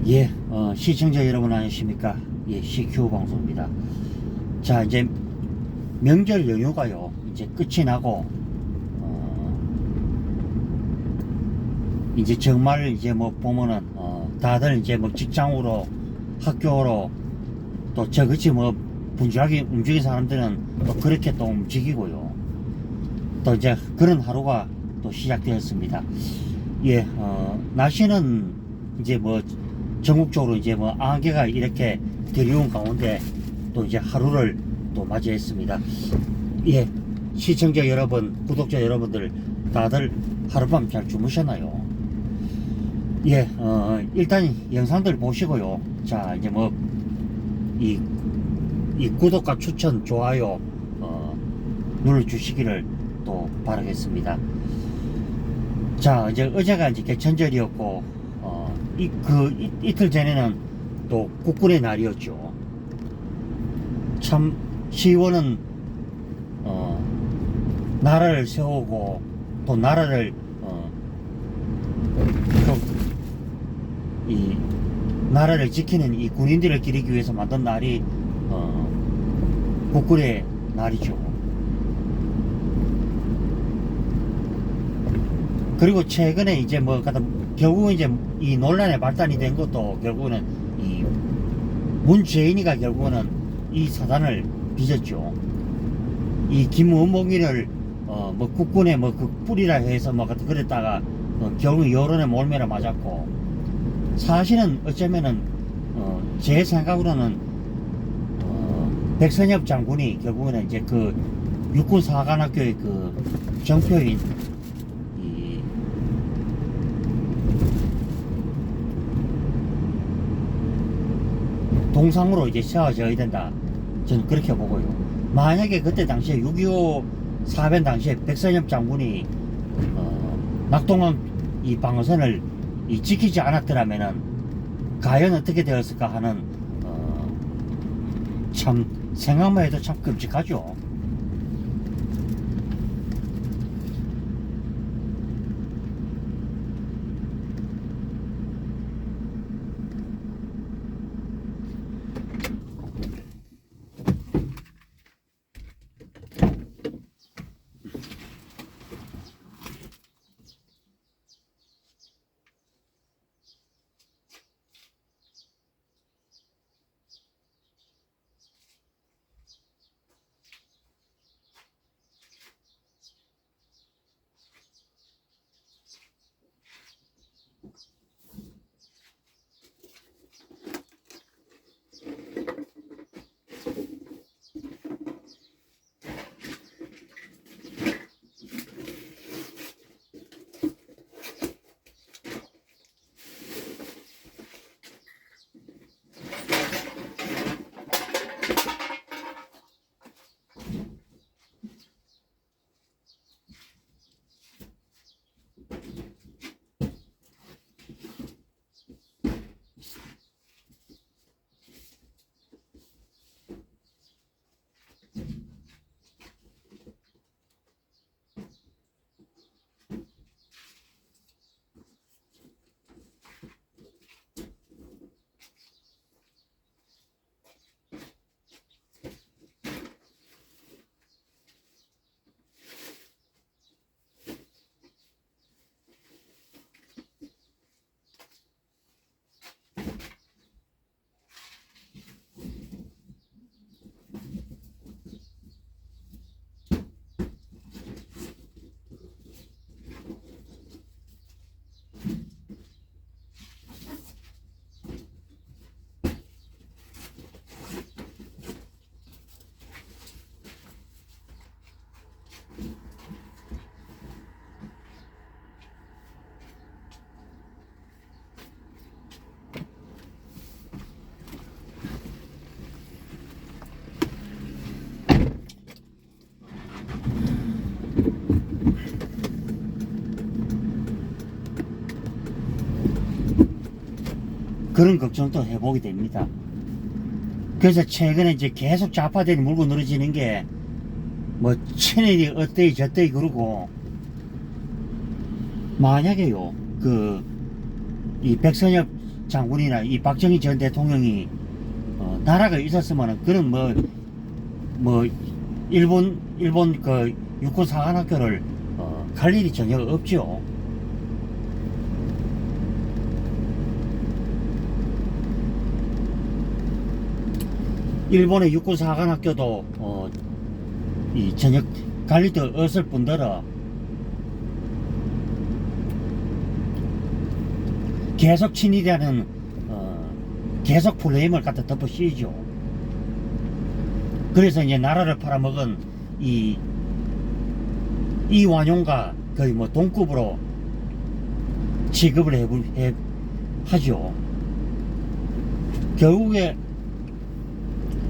예, 시청자 여러분 안녕하십니까? 예, CQ 방송입니다. 자, 이제 명절 연휴가요, 이제 끝이 나고, 이제 정말 이제 뭐 보면은, 다들 이제 뭐 직장으로, 학교로, 또 저같이 뭐 분주하게 움직인 사람들은 또 그렇게 또 움직이고요. 또 이제 그런 하루가 또 시작되었습니다. 예, 날씨는 이제 뭐 전국적으로 이제 뭐 안개가 이렇게 들이온 가운데 또 이제 하루를 또 맞이했습니다. 예, 시청자 여러분, 구독자 여러분들 다들 하룻밤 잘 주무셨나요? 예, 일단 영상들 보시고요. 자, 이제 뭐 이 구독과 추천, 좋아요 눌러주시기를 또 바라겠습니다. 자, 이제 어제가 이제 개천절이었고, 이틀 전에는 또 국군의 날이었죠. 참, 시의원은, 나라를 세우고, 또 나라를, 이, 나라를 지키는 이 군인들을 기리기 위해서 만든 날이, 국군의 날이죠. 그리고 최근에 이제 뭐 결국은 이제 이 논란의 발단이 된 것도 결국은 이 문재인이가 결국은 이 사단을 빚었죠. 이 김은봉이를 뭐 국군의 뭐 그 뿌리라 해서 뭐 그랬다가 결국 여론의 몰매를 맞았고, 사실은 어쩌면은 제 생각으로는 백선엽 장군이 결국은 이제 그 육군사관학교의 그 정표인 동상으로 이제 세워져야 된다, 저는 그렇게 보고요. 만약에 그때 당시에 6.25 사변 당시에 백선엽 장군이 낙동강 이 방어선을 지키지 않았더라면은 과연 어떻게 되었을까 하는 참 생각만 해도 참 끔찍하죠. 그런 걱정도 해보게 됩니다. 그래서 최근에 이제 계속 좌파들이 물고 늘어지는 게 뭐 친일이 어때이 저때이 그러고, 만약에요 이 백선엽 장군이나 이 박정희 전 대통령이 나라가 있었으면 그런 뭐 일본 그 육군 사관학교를 갈 일이 전혀 없죠. 일본의 육군 사관학교도 이 전혀 갈 일도 없을 뿐더러 계속 친일이라는 계속 플레임을 갖다 덮어 씌우죠. 그래서 이제 나라를 팔아먹은 이완용과 거의 뭐 동급으로 취급을 하죠. 결국에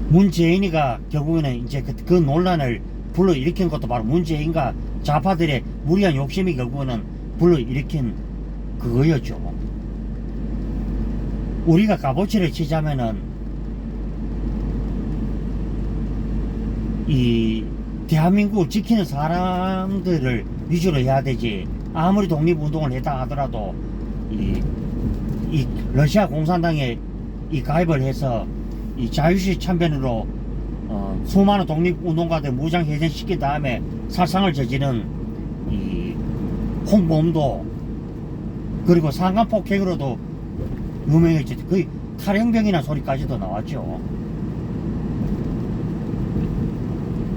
문재인이가 결국에는 이제 그 논란을 불러일으킨 것도 바로 문재인과 좌파들의 무리한 욕심이 결국에는 불러일으킨 그거였죠. 우리가 값어치를 치자면은 이 대한민국을 지키는 사람들을 위주로 해야 되지. 아무리 독립운동을 했다 하더라도 이 러시아 공산당에 가입을 해서 이 자유시위 참변으로 수많은 독립운동가들 무장해제시킨 다음에 살상을 저지른 이 홍범도, 그리고 상간폭행으로도 유명해졌죠. 거의 탈영병이나 소리까지도 나왔죠.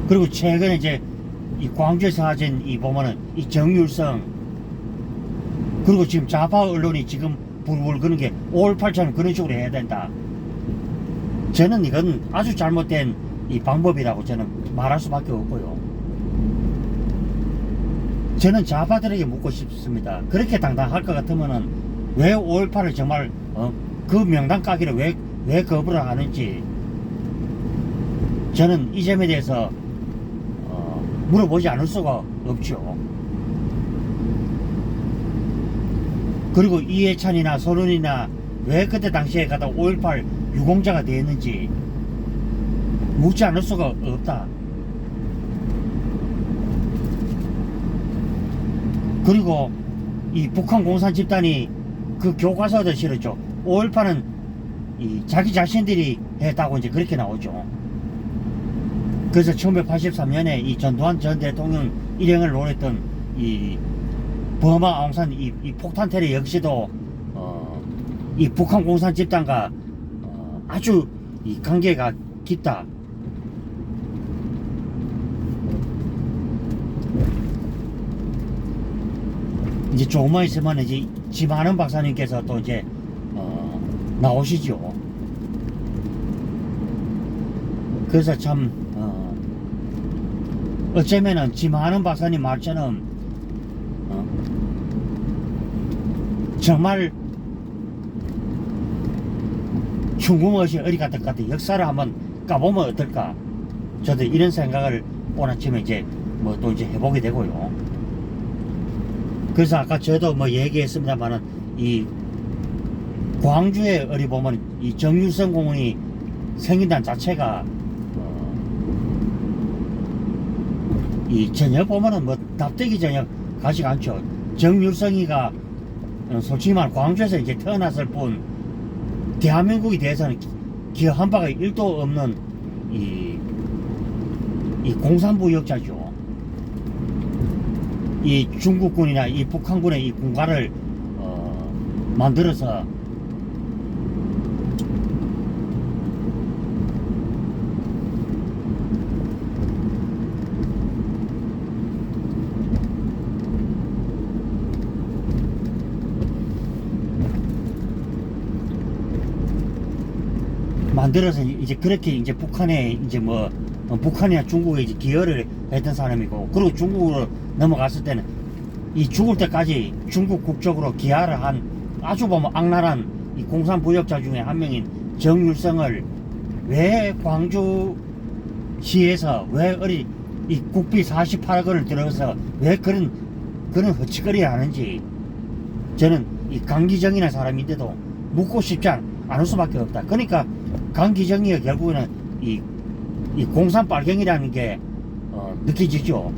그리고 최근에 이제 이 광주에서 하진 이 보면은 이 정율성, 그리고 지금 좌파 언론이 지금 불불 그런 게 5.18처럼 그런 식으로 해야 된다. 저는 이건 아주 잘못된 이 방법이라고 저는 말할 수밖에 없고요. 저는 좌파들에게 묻고 싶습니다. 그렇게 당당할 것 같으면은 왜 5.18을 정말 그 명단 까기를 왜 거부를 하는지 저는 이 점에 대해서 물어보지 않을 수가 없죠. 그리고 이해찬이나 손은이나 왜 그때 당시에 가다 5.18 유공자가 되었는지 묻지 않을 수가 없다. 그리고 이 북한 공산 집단이 그 교과서도 실었죠. 5.18은 이 자기 자신들이 했다고 이제 그렇게 나오죠. 그래서 1983년에 이 전두환 전 대통령 일행을 노렸던 이 버마 아웅산 이 폭탄 테러 역시도 이 북한 공산 집단과 아주 이 관계가 깊다. 이제 조금만 있으면 이제 지만은 박사님께서 또 이제 나오시죠. 그래서 참 어쩌면은 지만은 박사님 말처럼 정말 흉궁없이 어디 갔다 역사를 한번 까보면 어떨까. 저도 이런 생각을 오늘 아침에 이제 뭐 또 이제 해보게 되고요. 그래서 아까 저도 뭐 얘기했습니다만은 이 광주에 어디 보면 이 정유성 공원이 생긴다는 자체가 이 전혀 보면은 뭐 납득이 전혀 가지가 않죠. 정유성이가 솔직히 말 광주에서 이제 태어났을 뿐 대한민국에 대해서는 기여한 바가 1도 없는 이 공산부역자죠. 이 중국군이나 이 북한군의 이 군가를 만들어서 이제 그렇게 이제 북한에 이제 뭐 북한이나 중국에 이제 기여를 했던 사람이고, 그리고 중국으로 넘어갔을 때는 이 죽을 때까지 중국 국적으로 기하를 한 아주 보면 악랄한 이 공산부역자 중에 한 명인 정율성을 왜 광주시에서 왜 이 국비 48억을 들어서 왜 그런 허치거리를 하는지 저는 이 강기정이라는 사람인데도 묻고 싶지 않을 수밖에 없다. 그러니까 강기정이가 결국에는 이 공산 빨갱이라는 게 느껴지죠.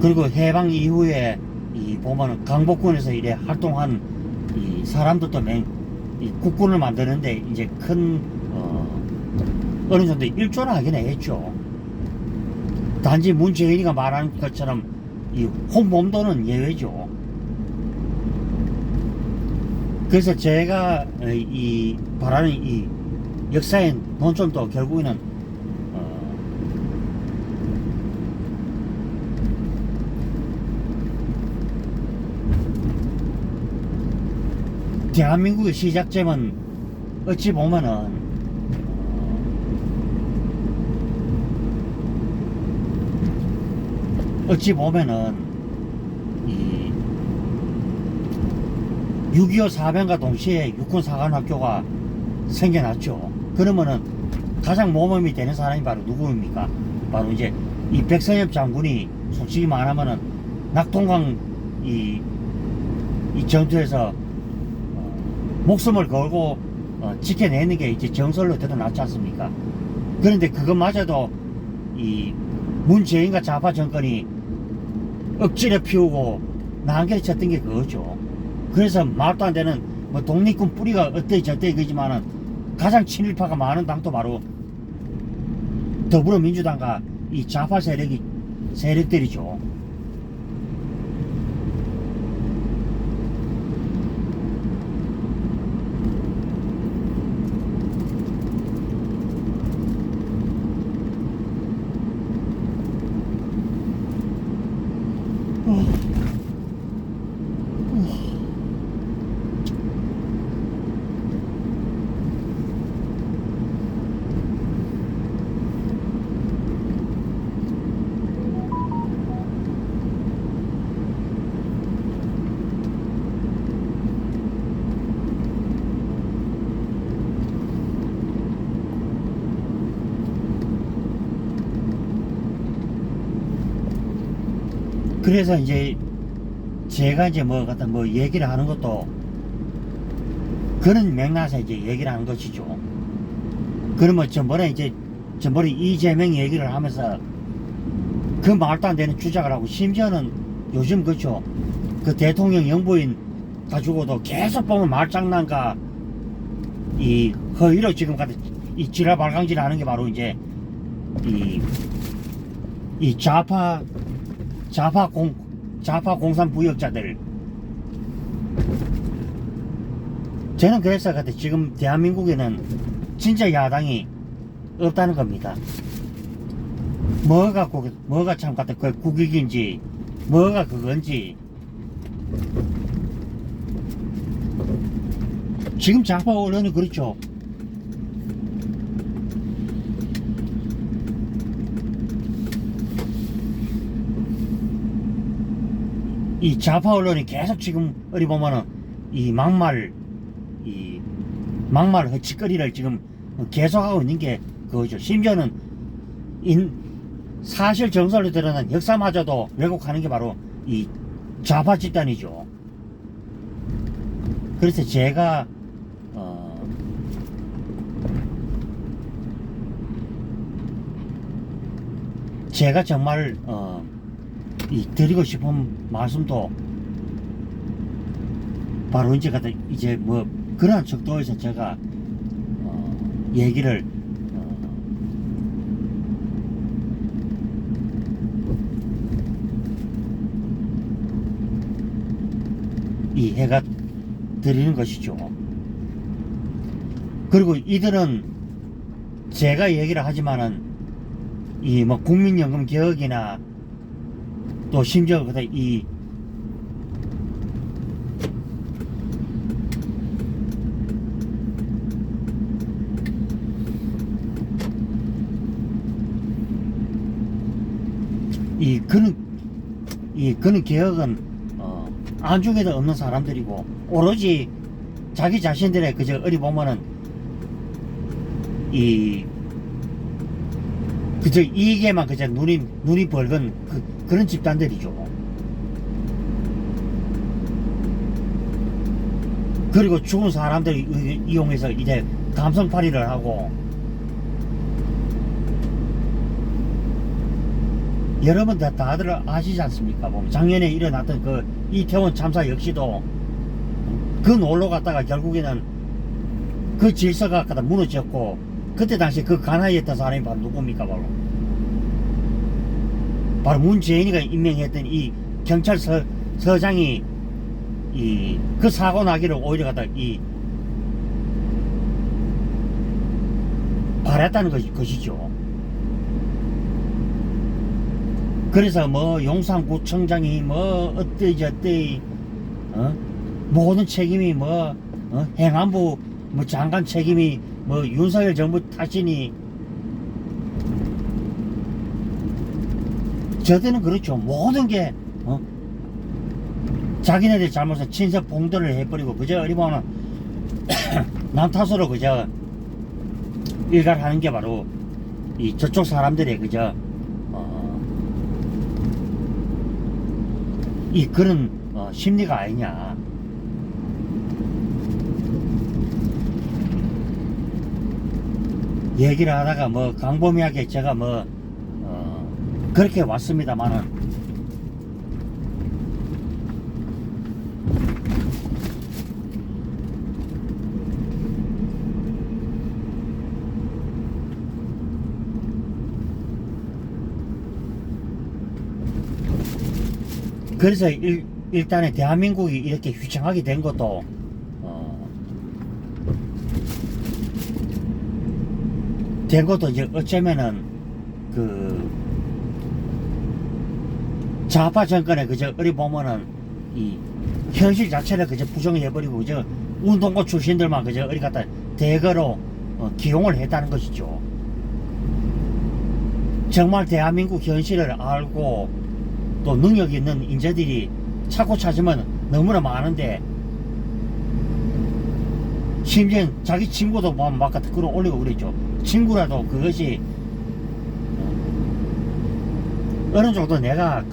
그리고 해방 이후에 이 보면은 강복군에서 이래 활동한 이 사람들도 이 국군을 만드는데 이제 큰 어느 정도 일조를 하긴 했죠. 단지 문재인이가 말한 것처럼 이 홍범도는 예외죠. 그래서 제가 이 바라는 이 역사의 논점도 결국에는 대한민국의 시작점은 어찌 보면은 이 6.25 사변과 동시에 육군사관학교가 생겨났죠. 그러면은 가장 모범이 되는 사람이 바로 누구입니까? 바로 이제 이 백선엽 장군이 솔직히 말하면은 낙동강 이 전투에서 목숨을 걸고 지켜내는 게 이제 정설로 드러났지 않습니까? 그런데 그것마저도 이 문재인과 좌파 정권이 억지로 피우고 난개를 쳤던 게 그거죠. 그래서 말도 안 되는 뭐 독립군 뿌리가 어때 저때 그지만은 가장 친일파가 많은 당도 바로 더불어민주당과 이 좌파 세력들이죠. 그래서 이제 제가 이제 뭐 같은 뭐 얘기를 하는 것도 그런 맥락에서 이제 얘기를 하는 것이죠. 그러면 전번에 이재명 얘기를 하면서 그 말도 안 되는 주장을 하고 심지어는 요즘 그렇죠. 그 대통령 영부인 가지고도 계속 보면 말장난과 이 허위로 지금 같은 이 지랄 발광질 하는 게 바로 이제 이 좌파 공산 부역자들. 저는 그래서 지금 대한민국에는 진짜 야당이 없다는 겁니다. 뭐가 참 그 국익인지 뭐가 그건지. 지금 좌파 언론이 그렇죠. 이 좌파 언론이 계속 지금 어디 보면은 이 막말 허치거리를 지금 계속하고 있는 게 그거죠. 심지어는 사실 정설로 드러난 역사마저도 왜곡하는 게 바로 이 좌파 집단이죠. 그래서 제가 정말 드리고 싶은 말씀도 바로 이제 뭐 그러한 척도에서 제가 얘기를 이 해가 드리는 것이죠. 그리고 이들은 제가 얘기를 하지만은 이 뭐 국민연금 개혁이나 또 심지어 그는 개혁은 안중에도 없는 사람들이고 오로지 자기 자신들의 그저 어디 보면은 그저 이익에만 그저 눈이 벌건 그런 집단들이죠. 그리고 죽은 사람들을 이용해서 이제 감성팔이를 하고 여러분들 다들 아시지 않습니까? 뭐 작년에 일어났던 그 이태원 참사 역시도 그 놀러 갔다가 결국에는 그 질서가 갖다 무너졌고, 그때 당시 그 가나이했던 사람이 바로 누굽니까? 바로 문재인이가 임명했던 이 경찰서장이 그 사고 나기를 오히려 갖다 바랬다는 것이죠. 그래서 뭐 용산구청장이 뭐 어때저때 모든 책임이 행안부 뭐 장관 책임이 뭐 윤석열 정부 탓이니, 저때는 그렇죠. 모든 게 자기네들 잘못은 친서 봉도를 해버리고 그저 어리바나 남 탓으로 그저 일갈하는 게 바로 이 저쪽 사람들의 그저 이 그런 심리가 아니냐. 얘기를 하다가 뭐 광범위하게 제가 그렇게 왔습니다만은, 그래서 일단은 대한민국이 이렇게 휘청하게 된 것도 이제 어쩌면은 그 좌파 정권에 그저 어리 보면은 이 현실 자체를 그저 부정해버리고 그저 운동고 출신들만 그저 어리 갖다 대거로 기용을 했다는 것이죠. 정말 대한민국 현실을 알고 또 능력 있는 인재들이 찾고 찾으면 너무나 많은데, 심지어 자기 친구도 막 갖다 끌어올리고 그랬죠. 친구라도 그것이 어느 정도 내가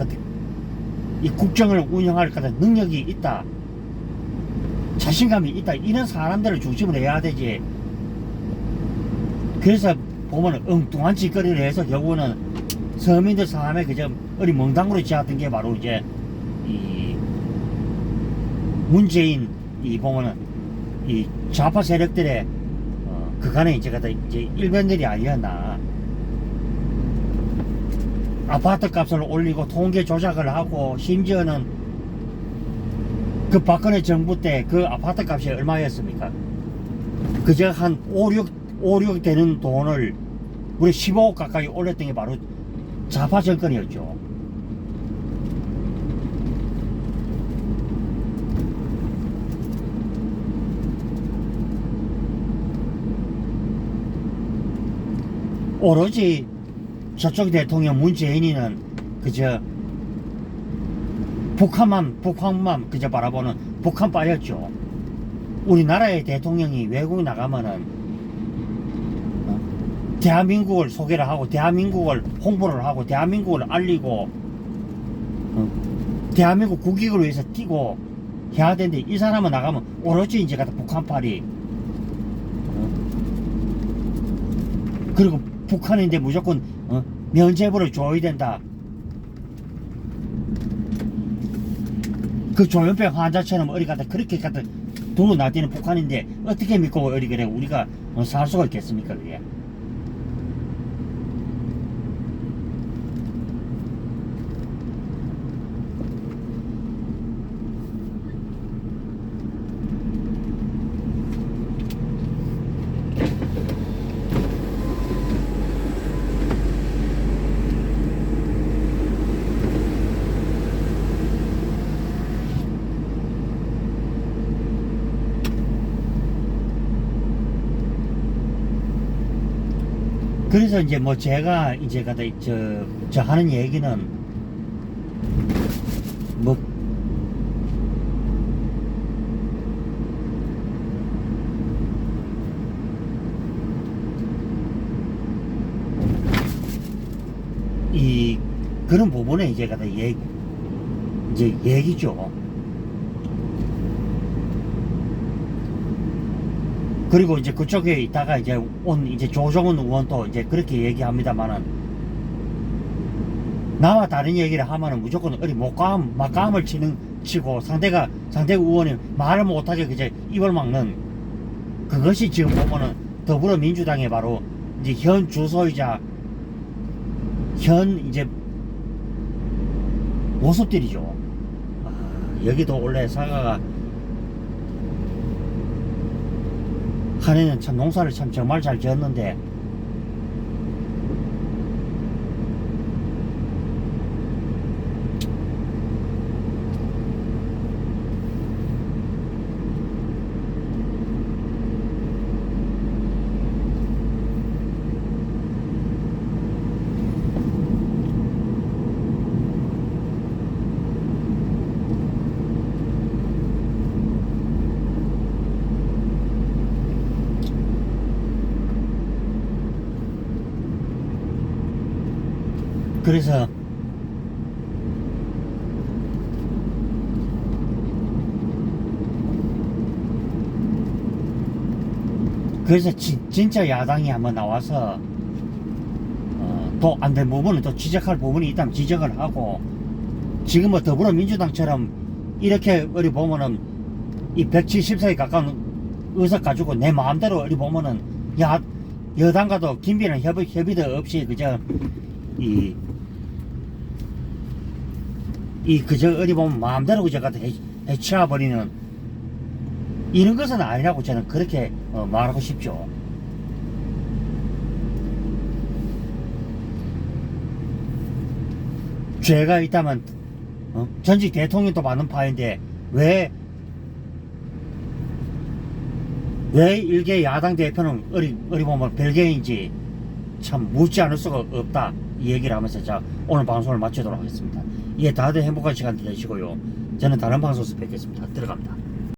이 국정을 운영할 능력이 있다, 자신감이 있다, 이런 사람들을 중심으로 해야 되지. 그래서 보면 엉뚱한 짓거리를 해서 결국은 서민들 삶에 그저 어리 멍당으로 지었던 게 바로 이제 이 문재인 보면은 이 좌파 세력들의 그간에 이제 일변들이 아니었나. 아파트 값을 올리고 통계 조작을 하고, 심지어는 그 박근혜 정부 때 그 아파트 값이 얼마였습니까? 그저 한 5, 6 되는 돈을 우리 15억 가까이 올렸던 게 바로 좌파 정권이었죠. 오로지 저쪽 대통령 문재인이는 그저 북한만 그저 바라보는 북한빠였죠. 우리나라의 대통령이 외국 나가면은 대한민국을 소개를 하고, 대한민국을 홍보를 하고, 대한민국을 알리고, 대한민국 국익을 위해서 뛰고 해야 되는데, 이 사람은 나가면 오로지 이제 갖다 북한팔이, 그리고 북한인데 무조건 면죄부를 줘야 된다. 그 조현병 환자처럼 어리 갖다 그렇게 갖다 두고 나대는 북한인데 어떻게 믿고 어리 그래 우리가 살 수가 있겠습니까 그게. 그래서 이제 뭐 제가 이제 가다 저 하는 얘기는 뭐 이 그런 부분에 이제 가다 이제 얘기죠. 그리고 이제 그쪽에 있다가 이제 이제 조정훈 의원도 이제 그렇게 얘기합니다만은, 나와 다른 얘기를 하면은 무조건 어리 막감을 치고 상대 의원이 말을 못하게 그제 입을 막는 그것이 지금 보면은 더불어민주당의 바로 이제 현 주소이자 현 이제 모습들이죠. 여기도 원래 사과가 한 해는 참 농사를 참 정말 잘 지었는데 그래서 진짜 야당이 한번 나와서 또 안 된 부분은 또 지적할 부분이 있다면 지적을 하고 지금 뭐 더불어민주당처럼 이렇게 어리 보면은 이 170석에 가까운 의석 가지고 내 마음대로 어리 보면은 여당과도 긴밀한 협의도 없이 그저 그저 어디 보면 마음대로 그저 갖다 해치워버리는 이런 것은 아니라고 저는 그렇게 말하고 싶죠. 죄가 있다면 전직 대통령도 받는 파인데 왜 일개 야당 대표는 어리 보면 별개인지 참 묻지 않을 수가 없다 이 얘기를 하면서 자 오늘 방송을 마치도록 하겠습니다. 예, 다들 행복한 시간 되시고요. 저는 다른 방송에서 뵙겠습니다. 들어갑니다.